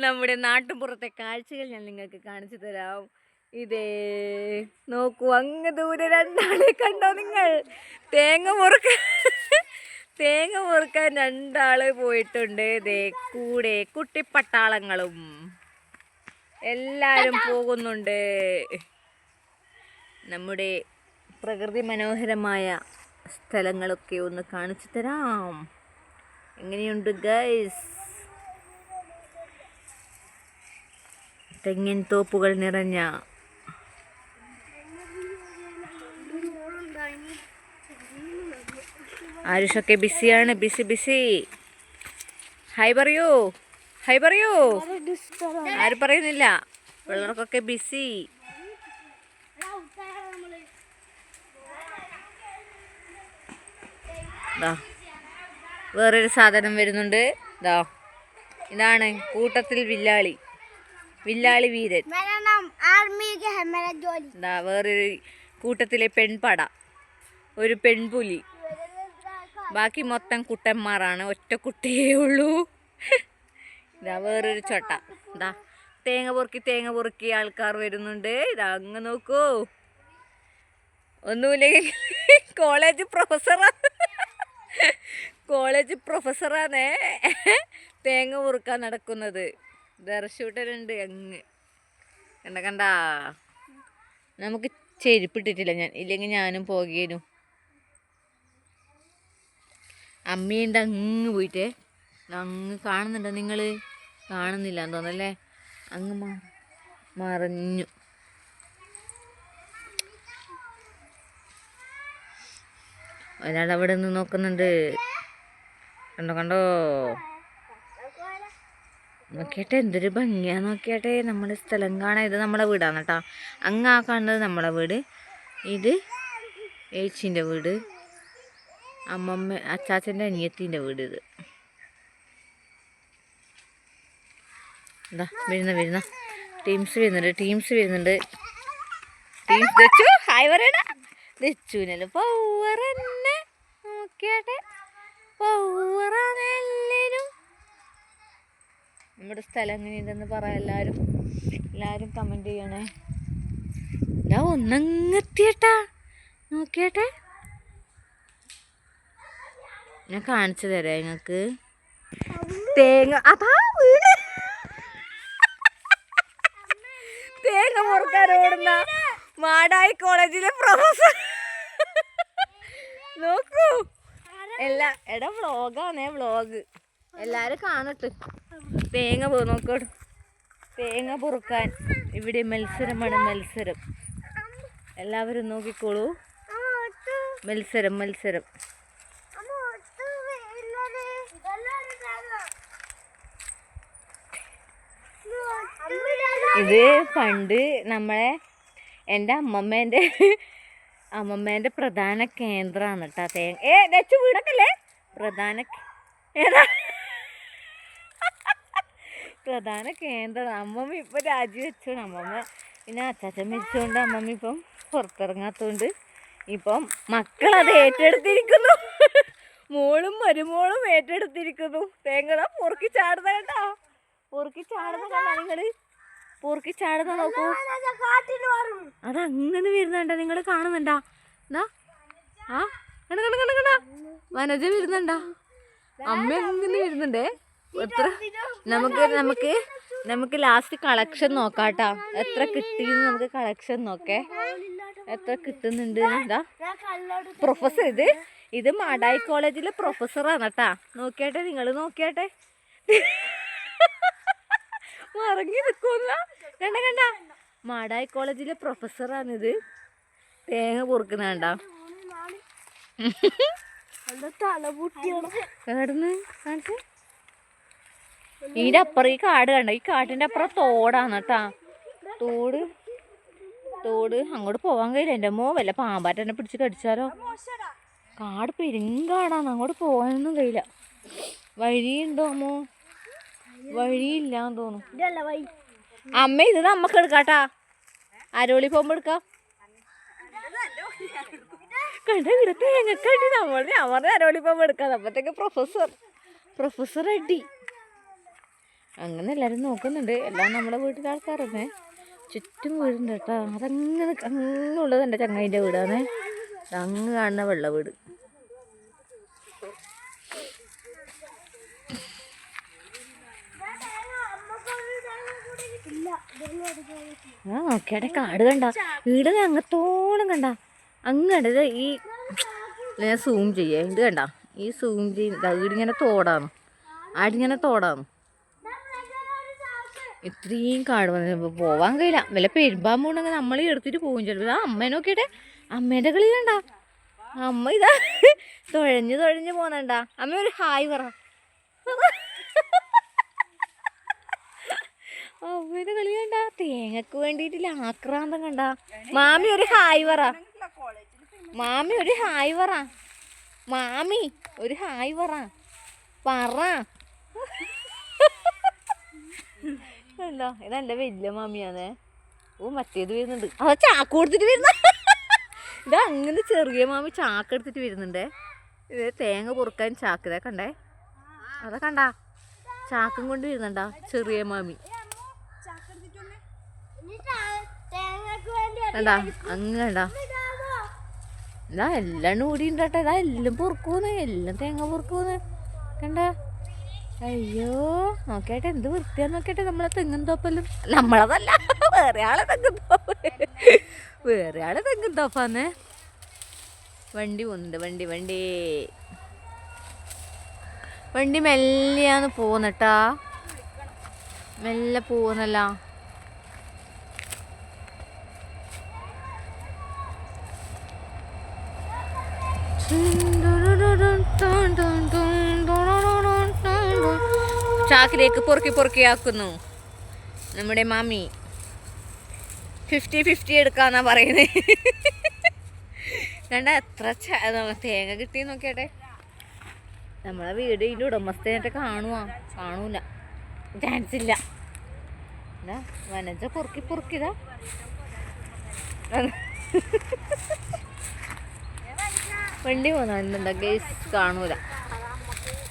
നമ്മുടെ നാട്ടുപുറത്തെ കാഴ്ചകൾ ഞാൻ നിങ്ങൾക്ക് കാണിച്ചു തരാം. ഇതേ നോക്കൂ, അങ്ങ് ദൂരെ രണ്ടാളെ കണ്ടോ നിങ്ങൾ? തേങ്ങ മുറുക്കാൻ രണ്ടാള് പോയിട്ടുണ്ട്. ദേ കൂടെ കുട്ടിപ്പട്ടാളങ്ങളും എല്ലാരും പോകുന്നുണ്ട്. നമ്മുടെ പ്രകൃതി മനോഹരമായ സ്ഥലങ്ങളൊക്കെ ഒന്ന് കാണിച്ചു തരാം. എങ്ങനെയുണ്ട് ഗൈസ്? തെങ്ങിൻ തോപ്പുകൾ നിറഞ്ഞ ആരുഷൊക്കെ ബിസിയാണ്, ബിസി. ഹായ് പറയൂ. ആരും പറയുന്നില്ല, പിള്ളേർക്കൊക്കെ ബിസി. വേറൊരു സാധനം വരുന്നുണ്ട്. ഇതാണ് കൂട്ടത്തിൽ വില്ലാളി വീരൻ. വേറൊരു കൂട്ടത്തിലെ പെൺപട, ഒരു പെൺപുലി. ബാക്കി മൊത്തം കുട്ടന്മാരാണ്, ഒറ്റ കുട്ടിയേ ഉള്ളൂ. വേറൊരു ചൊട്ട. തേങ്ങ പൊറുക്കി ആൾക്കാർ വരുന്നുണ്ട്. അങ്ങ് നോക്കൂ, ഒന്നുമില്ലെങ്കിൽ കോളേജ് പ്രൊഫസറാണേ തേങ്ങ പൊറുക്കാൻ നടക്കുന്നത്. ദർശൂട്ടനുണ്ട് അങ്ങ്. കണ്ട നമുക്ക് ചെരുപ്പിട്ടിട്ടില്ല ഞാൻ, ഇല്ലെങ്കിൽ ഞാനും പോകേനു. അമ്മയുണ്ട് അങ്ങ് പോയിട്ടേ. അങ്ങ് കാണുന്നുണ്ടോ നിങ്ങൾ? കാണുന്നില്ല എന്ന് തോന്നല്ലേ, അങ്ങ് മറഞ്ഞു. ഒരാൾ അവിടെ നിന്ന് നോക്കുന്നുണ്ട്. കണ്ടോ നോക്കിയാട്ടെ, എന്തൊരു ഭംഗിയാ നോക്കിയാട്ടെ നമ്മുടെ സ്ഥലം കാണാൻ. ഇത് നമ്മളെ വീടാണ് കേട്ടോ. അങ്ങ് ആ കാണുന്നത് നമ്മളെ വീട്, ഇത് ഏച്ചിൻ്റെ വീട്, അച്ചാച്ചൻ്റെ അനിയത്തിൻ്റെ വീട്. ഇത് വരുന്ന ടീംസ് വരുന്നുണ്ട്. ഹായ് പറയണ ദച്ചുനല്ലോ പൗറന്നെ നോക്കിയാട്ടെ, പൗറെല്ലാരും. നമ്മുടെ സ്ഥലം എങ്ങനെയുണ്ടെന്ന് പറ എല്ലാവരും കമൻറ്റ് ചെയ്യണേ. ഒന്നങ്ങെത്തിയട്ടാ നോക്കിയാട്ടെ, ഞാൻ കാണിച്ചു തരാം നിങ്ങൾക്ക്. തേങ്ങ മുറുക്കാൻ ഓടുന്ന മാടായി കോളേജിലെ പ്രൊഫസർ നോക്കൂ. വ്ളോഗ് എല്ലാരും കാണട്ടെ. നോക്കോട്ടു, തേങ്ങ പൊറുക്കാൻ ഇവിടെ മത്സരം. എല്ലാവരും നോക്കിക്കോളൂ. മത്സരം. ഇത് പണ്ട് എൻ്റെ അമ്മമ്മേൻ്റെ പ്രധാന കേന്ദ്രമാണ് കേട്ടോ തേങ്ങ. വീടക്കല്ലേ പ്രധാന കേന്ദ്രം. അമ്മമ്മ ഇപ്പം രാജിവെച്ചോണ്ട്. അമ്മമ്മ പിന്നെ അച്ചാച്ചൻ മരിച്ചുകൊണ്ട് അമ്മമ്മ ഇപ്പം പുറത്തിറങ്ങാത്തതുകൊണ്ട് ഇപ്പം മക്കളത് ഏറ്റെടുത്തിരിക്കുന്നു. മോളും മരുമോളും ഏറ്റെടുത്തിരിക്കുന്നു. തേങ്ങ പൊറുക്കി ചാടുന്ന കേട്ടോ, നിങ്ങള് പൊറുക്കി ചാടുന്ന നോക്കൂ. അതങ്ങനെ വരുന്നുണ്ട, നിങ്ങൾ കാണുന്നുണ്ടാ? കണ്ട വനജ വരുന്നുണ്ടാ? അമ്മ അങ്ങനെ വരുന്നുണ്ടേ. നമുക്ക് ലാസ്റ്റ് കളക്ഷൻ നോക്കാട്ടാ, എത്ര കിട്ടിയെന്ന് നമുക്ക് കളക്ഷൻ നോക്കേ, എത്ര കിട്ടുന്നുണ്ട്. പ്രൊഫസർ ഇത് മാടായി കോളേജിലെ പ്രൊഫസറാണ് കേട്ടാ. നോക്കിയാട്ടെ, നിങ്ങൾ നോക്കിയാട്ടെ, മറങ്ങി നിൽക്കുന്ന കണ്ട മാടായി കോളേജിലെ പ്രൊഫസറാണിത്. തേങ്ങ പൊറുക്കുന്ന കണ്ട. ഇതിന്റെ അപ്പുറം ഈ കാട് കണ്ട, ഈ കാട്ടിന്റെ അപ്പുറം തോടാണ് കേട്ടാ. തോട് അങ്ങോട്ട് പോകാൻ കഴിയില്ല. എൻ്റെ വല്ല പാമ്പാറ്റ എന്നെ പിടിച്ച് കടിച്ചാലോ. കാട് പെരുങ്കാടാണ്, അങ്ങോട്ട് പോകാനൊന്നും കഴിയില്ല. വഴിയുണ്ടോ അമ്മോ? വഴിയില്ലാന്ന് തോന്നുന്നു. അമ്മ ഇത് നമ്മക്ക് എടുക്കാട്ടാ, അരോളി പോകുമ്പോ എടുക്കാം. കണ്ട ഇവിടെ തേങ്ങക്കടി ഞാൻ പറഞ്ഞ അരോളി പോകുമ്പോ എടുക്കാം. അപ്പത്തേക്ക് പ്രൊഫസർ അടി. അങ്ങനെ എല്ലാവരും നോക്കുന്നുണ്ട്. എല്ലാം നമ്മുടെ വീട്ടിലെ ആൾക്കാരന്നെ. ചുറ്റും വീടുണ്ട് കേട്ടോ. അതങ്ങനെ അങ്ങുള്ളത് എൻ്റെ ചങ്ങായിൻ്റെ വീടാണ്. അങ്ങ് കാണുന്ന വെള്ള വീട്. ആ നോക്കിയാടെ കാട് കണ്ട, വീട് അങ്ങത്തോളം കണ്ട, അങ്ങടത് ഈ ഞാൻ സൂം ചെയ്യേ, ഇത് കണ്ട ഈ സൂം ചെയ്യുന്ന വീടിങ്ങനെ തോടാണ്, ആടിങ്ങനെ തോടാണ്. ഇത്രയും കാട് വന്നിട്ട് പോവാൻ കഴിയില്ല. വല്ല പെരുമ്പാമ്പുണ്ടെങ്കിൽ നമ്മൾ എടുത്തിട്ട് പോകും ചിലപ്പോൾ. ആ അമ്മ നോക്കിയിട്ടെ, അമ്മേൻ്റെ കളി കണ്ട, അമ്മ ഇതാ തുഴഞ്ഞ് പോകുന്നുണ്ട. അമ്മ ഒരു ഹായ് പറ. അമ്മേൻ്റെ കളി കണ്ട, തേങ്ങക്ക് വേണ്ടിയിട്ടില്ല ആക്രാന്തം കണ്ട. മാമി ഒരു ഹായ് പറ, മാമി ഒരു ഹായ് പറ, മാമി ഒരു ഹായ് പറ പറ. ഉണ്ടോ, ഇതെൻ്റെ വലിയ മാമിയാണേ. ഓ മറ്റേത് വരുന്നുണ്ട്, അത് ചാക്ക് കൊടുത്തിട്ട് വരുന്ന. ഇത് അങ്ങനെ ചെറിയ മാമി ചാക്ക് എടുത്തിട്ട് വരുന്നുണ്ടേ. ഇത് തേങ്ങ പൊറുക്കാൻ ചാക്ക്, ഇതൊക്കെ കണ്ടേ, അതൊക്കെ കണ്ട ചാക്കും കൊണ്ട് വരുന്നുണ്ടാ ചെറിയ മാമി. കണ്ടാ അങ്ങ് കണ്ടാ, ഇതാ എല്ലാം കൂടി ഉണ്ടട്ടെ. ഇതാ എല്ലാം പൊറുക്കൂന്ന്, എല്ലാം തേങ്ങ പൊറുക്കൂന്ന് കണ്ട. അയ്യോ നോക്കിയാട്ടെ എന്ത് വൃത്തിയാന്ന് നോക്കിയാട്ടെ. നമ്മളെ തെങ്ങും തോപ്പല്ലും നമ്മളതല്ല, വേറെ ആളെ തെങ്ങും തോപ്പ്, വേറെ ആളെ തെങ്ങും തോപ്പാന്നേ. വണ്ടി പോകുന്നുണ്ട്, വണ്ടി മെല്ലെയാന്ന് പോകുന്നട്ടാ, മെല്ലെ പോകുന്നല്ല. ചാക്കിലേക്ക് പൊറുക്കി ആക്കുന്നു നമ്മുടെ മാമി. 50-50 എടുക്കാന്നാ പറയുന്നത്. കണ്ട എത്ര തേങ്ങ കിട്ടി നോക്കിയാട്ടെ. നമ്മളെ വീട് ഇതിൻ്റെ ഉടമസ്ഥനായിട്ട് കാണൂല, ചാൻസ് ഇല്ല. എന്താ വനജ പൊറുക്കിതാ. വണ്ടി പോകുന്നുണ്ടോ ഗൈസ്, കാണൂല,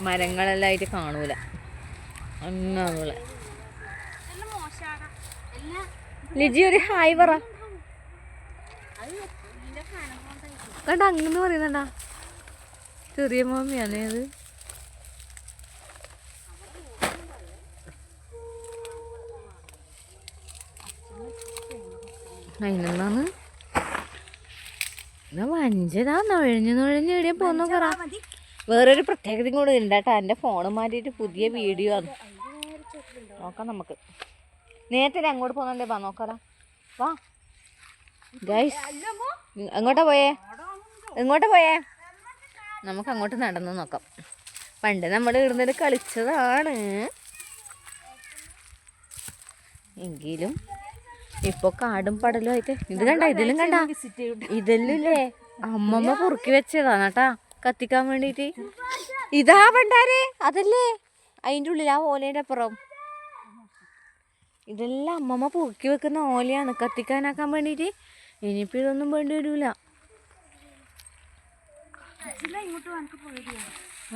മരങ്ങളെല്ലാം ആയിട്ട് കാണൂല. അങ്ങനെയുള്ള ലിജി ഒരു ഹായ് പറ കണ്ട, അങ്ങനെ പറയുന്നുണ്ടാ ചെറിയ മാമിയാണേ അത്. അതിനെന്താന്ന് വഞ്ചതാ നുഴഞ്ഞ് എവിടെയാ പോന്നോ പറ. വേറൊരു പ്രത്യേകതയും കൂടെ ഉണ്ടാട്ടാ, എൻ്റെ ഫോൺ മാറ്റിയിട്ട് പുതിയ വീഡിയോ ആണ്. നോക്കാം നമുക്ക്. നേരത്തെ അങ്ങോട്ട് പോകുന്നുണ്ടേ, വാ നോക്കാലോ. വാ ഗൈസ്, എങ്ങോട്ടാ പോയേ നമുക്ക് അങ്ങോട്ട് നടന്നു നോക്കാം. പണ്ട് നമ്മുടെ ഇവിടുന്ന് കളിച്ചതാണ്, എങ്കിലും ഇപ്പൊ കാടും പടലും ആയിട്ട്. ഇത് കണ്ട, ഇതിലും കണ്ട, ഇതല്ലേ അമ്മമ്മ പൊറുക്കി വെച്ചതാണ് കേട്ടാ കത്തിക്കാൻ വേണ്ടിട്ട്. ഇതാ പണ്ടാരേ, അതല്ലേ അതിൻ്റെ ഉള്ളിൽ ആ ഓലേൻ്റെ അപ്പുറം. ഇതെല്ലാം അമ്മമ്മ പൊറുക്കി വെക്കുന്ന ഓലയാണ് കത്തിക്കാനാക്കാൻ വേണ്ടിട്ട്. ഇനിയിപ്പോൾ ഇതൊന്നും വേണ്ടി വരൂല.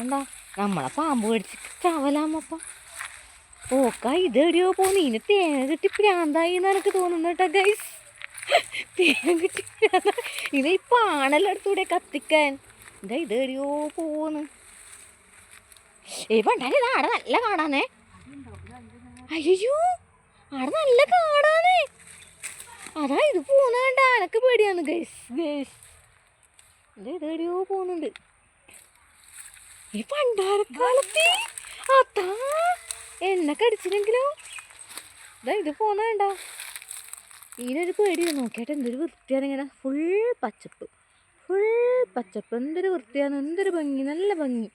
എന്താ നമ്മളെ പാമ്പ് കടിച്ചിട്ട് ചാവലാമപ്പ ഓക്ക. ഇതെവിടെയോ പോന്നു. ഇനി തേങ്ങ കിട്ടി പ്രാന്തായി എന്ന് എനിക്ക് തോന്നുന്നു കേട്ടോ ഗൈസ്. തേങ്ങ കിട്ടി ഇത് ഈ പാണെല്ലാം എടുത്തൂടെ കത്തിക്കാൻ. ഇതാ ഇതെവിടെയോ പോന്ന്. പണ്ടാ ആടെ നല്ല കാണാന്നേ. അയ്യോ ആടെ നല്ല കാണാന്നേ. അതാ ഇത് പോന്ന കണ്ട, എനക്ക് പേടിയാന്ന് ഗൈസ്. ഇതെവിടെയോ പോകുന്നുണ്ട്. ഈ പണ്ടാരക്കാലത്ത് അതാ എന്നെ കടിച്ചില്ലെങ്കിലോ. ഇതാ ഇത് പോന്ന കണ്ട, ഇതിനൊരു പേടിയാണ്. നോക്കിയാട്ടെ എന്തൊരു വൃത്തിയാണ്, ഇങ്ങനെ ഫുൾ പച്ചപ്പ്. എന്തൊരു വൃത്തിയാണ്, എന്തൊരു ഭംഗി, നല്ല ഭംഗി.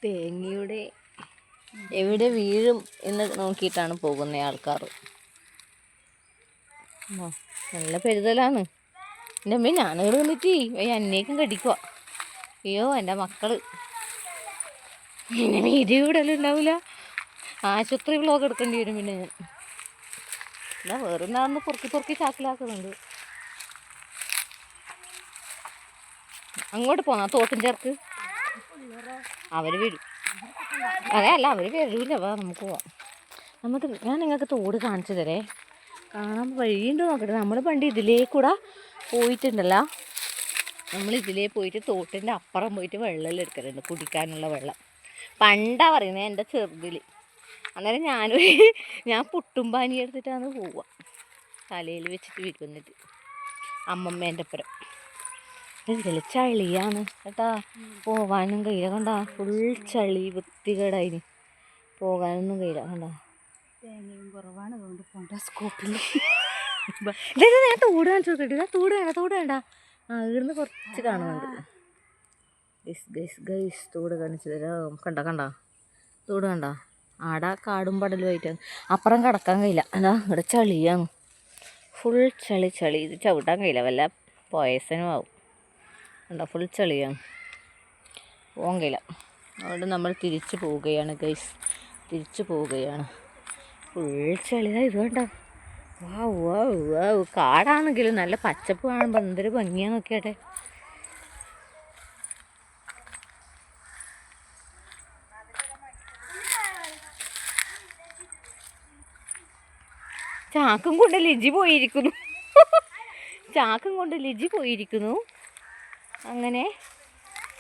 തേങ്ങയുടെ എവിടെ വീഴും എന്ന് നോക്കിയിട്ടാണ് പോകുന്ന ആൾക്കാർ. നല്ല പെരുതലാണ്. എൻ്റെ അമ്മ ഞാനിവിടെ വന്നിട്ട് അന്നേക്കും കടിക്കുക. അയ്യോ എൻ്റെ മക്കള് പിന്നെ വീഡിയോ ഇവിടെല്ലാം ഉണ്ടാവില്ല, ആശുപത്രി വ്ലോഗ് എടുക്കേണ്ടി വരും. പിന്നെ ഞാൻ എന്നാ വേറെ ഒന്നാന്ന് പൊറുക്കി ചാക്കിലാക്കുന്നുണ്ട്. അങ്ങോട്ട് പോന്നാ തോട്ടും ചേർക്ക് അവർ വരും. അല്ല അവർ വരൂല. വാ നമുക്ക് പോവാം. ഞാൻ നിങ്ങൾക്ക് തോട് കാണിച്ചു തരേ. കാണാൻ വഴിയുണ്ട് നോക്കട്ടെ. നമ്മൾ പണ്ട് ഇതിലേ കൂടെ പോയിട്ടുണ്ടല്ലോ. നമ്മൾ ഇതിലേ പോയിട്ട് തോട്ടിൻ്റെ അപ്പുറം പോയിട്ട് വെള്ളം എടുക്കലുണ്ട്, കുടിക്കാനുള്ള വെള്ളം. പണ്ടാ പറയുന്നത് എൻ്റെ ചെറുതിൽ. അന്നേരം ഞാൻ പുട്ടും പാനി എടുത്തിട്ടാണ് പോവുക, തലയിൽ വെച്ചിട്ട് വിൽക്കുന്നിട്ട് അമ്മമ്മേൻ്റെ അപ്പുറം. ഇതിൽ ചളിയാണ് കേട്ടാ, പോകാനും കഴിയില്ല. കണ്ട ഫുൾ ചളി, വൃത്തികേടായിന്, പോകാനൊന്നും കഴിയില്ല. കണ്ട തേങ്ങയും കുറവാണ്, അതുകൊണ്ട് പോണ്ട സ്കോപ്പിൽ. ഞാൻ തോട് കാണിച്ചു നോക്കിയിട്ട്. തോട് വേണ്ട. ഇവിടുന്ന് കുറച്ച് കാണുന്നുണ്ട്. ഗൈസ് തോട് കാണിച്ചു തരാം. കണ്ട തോട് കണ്ട. ആടെ കാടും പടലുമായിട്ടാണ്. അപ്പുറം കടക്കാൻ കഴിയില്ല. അതാ ഇവിടെ ചളിയാണ്, ഫുൾ ചളി. ഇത് ചവിട്ടാൻ കഴിയില്ല, വല്ല പോയസനും ആവും. കണ്ടോ ഫുൾ ചളിയാണ്, പോകാൻ കഴിയില്ല. അതുകൊണ്ട് നമ്മൾ തിരിച്ചു പോവുകയാണ് ഗൈസ്, ഫുൾ ചളിയാ. ഇത് വേണ്ട. വാവ് കാടാണെങ്കിലും നല്ല പച്ചപ്പ് കാണുമ്പോൾ എന്തൊരു ഭംഗിയാ നോക്കിയാട്ടെ. ചാക്കും കൊണ്ട് ലിജി പോയിരിക്കുന്നു. അങ്ങനെ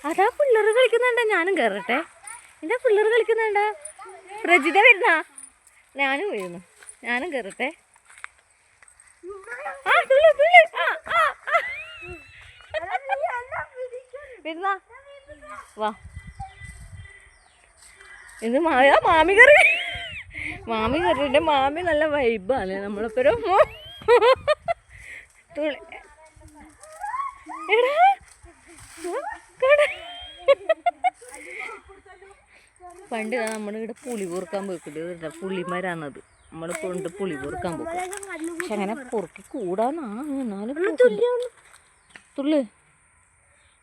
അതാ പിള്ളേർ കളിക്കുന്നുണ്ട. ഞാനും കയറട്ടെ. എന്താ പിള്ളേർ കളിക്കുന്നുണ്ട? പ്രജിത വരുന്ന? ഞാനും കയറട്ടെ. വരുന്ന വാ. ഇത് മാമി കയറിൻ്റെ മാമി നല്ല വൈബാണ്. നമ്മളെപ്പോഴും പണ്ട് നമ്മളിവിടെ പുളി പൊറുക്കാൻ പോയിക്കില്ല. പുളിമരാണത്. നമ്മൾ കൊണ്ട് പുളി പൊറുക്കാൻ പോകും. പക്ഷെ അങ്ങനെ പൊറുക്കി കൂടാന്നാണ്. എന്നാലും തുള്ളു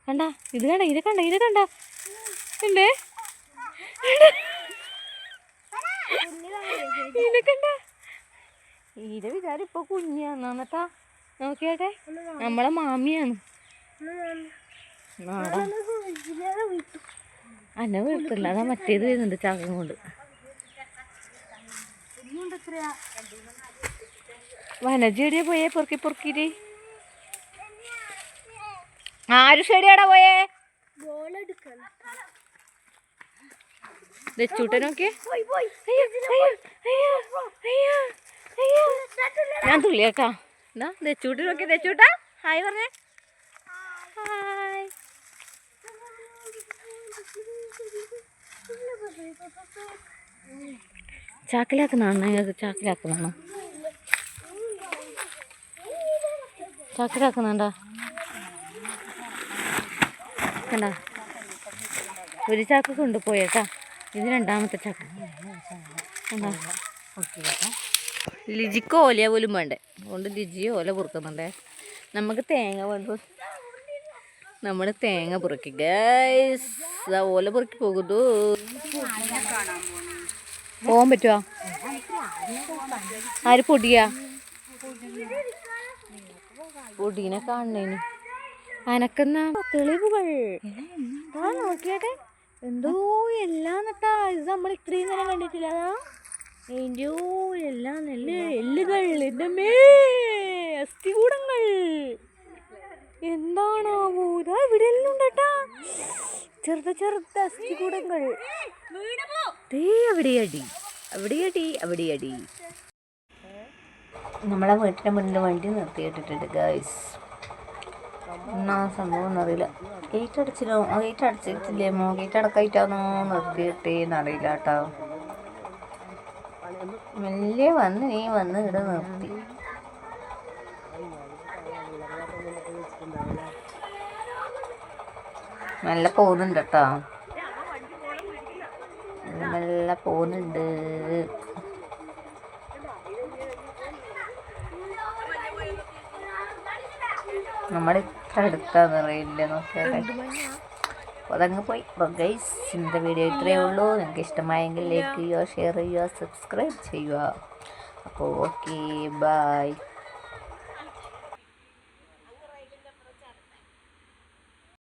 കണ്ട. ഇത് കണ്ട ഉണ്ടേ. ഈര വിചാരം ഇപ്പൊ കുഞ്ഞാന്നാട്ടാ. നോക്കിയാട്ടെ, നമ്മളെ മാമിയാണ്. അന്നെ വീട്ടില്ല. അതാ മറ്റേത് വരുന്നുണ്ട് ചാകം കൊണ്ട്. വനജെടിയാ പോയേ പൊറുക്കിട്ട്? ആര് ഷെടിയാടാ പോയേ? ദച്ചൂട്ട നോക്കിയേ. ഞാൻ തുള്ളിയേക്കാ. എന്നാ ദച്ചൂട്ടി നോക്കി. ദച്ചൂട്ടാ ഹായ് പറഞ്ഞേ. ഹായ്. ചാക്കിലാക്കുന്നതാണോ നിങ്ങൾക്ക്? ചാക്കിലാക്കുന്നുണ്ടോ? കണ്ട, ഒരു ചാക്ക് കൊണ്ടുപോയേട്ടാ. ഇത് രണ്ടാമത്തെ ചാക്ക്. ലിജിക്ക് ഓല പോലും വേണ്ടേ, അതുകൊണ്ട് ലിജി ഓല പൊറുക്കുന്നുണ്ടേ. നമുക്ക് തേങ്ങ വേണ്ടു. നമ്മൾ തേങ്ങ പൊറുക്കി ഗൈസ്. ഓല പൊറുക്കി പോകുന്നു. പോകാൻ പറ്റുമോ? ആര് പൊടിയാ? പൊടീനെ കാണണേന് അനക്കുന്ന തെളിവുകൾ എന്താ നോക്കിയാട്ടെ. എന്തോ എല്ലാം നട്ടാ. ഇത് നമ്മൾ ഇത്രയും നേരം കണ്ടിട്ടില്ല. അതാ എന്തോ എല്ലാം നെല്ല് എല്ലുകൾ, എൻ്റെ അസ്ഥികൂടങ്ങൾ എന്താണാവോ. ഇതാ ഇവിടെ എല്ലാം ഉണ്ടട്ടാ, ചെറുത അസ്ഥികൂടങ്ങൾ. അവിടെയടി. നമ്മളെ വീട്ടിൻ്റെ മുന്നിൽ വണ്ടി നിർത്തിയിട്ടിട്ടുണ്ട് ഗൈസ്. എന്നാ സംഭവം എന്നറിയില്ല. ഗേറ്റ് അടച്ചിട്ടില്ലേമോ, ഗേറ്റ് അടക്കായിട്ടാണോ നിർത്തിയിട്ടേന്നറിയില്ല കേട്ടോ. മെല്ലെ വന്ന് ഇവിടെ നിർത്തി. മെല്ലെ പോകുന്നുണ്ട് കേട്ടോ, മെല്ലെ പോകുന്നുണ്ട്. നമ്മൾ ഇത്ര അടുത്താന്നറിയില്ല. നോക്കിയാട്ടെ, അതങ്ങ് പോയി. ഗൈസ്, ഇന്നത്തെ വീഡിയോ ഇത്രയേ ഉള്ളൂ. നിങ്ങൾക്ക് ഇഷ്ടമായെങ്കിൽ ലൈക്ക് ചെയ്യുക, ഷെയർ ചെയ്യുക, സബ്സ്ക്രൈബ് ചെയ്യുക. അപ്പോൾ ഓക്കെ, ബൈ.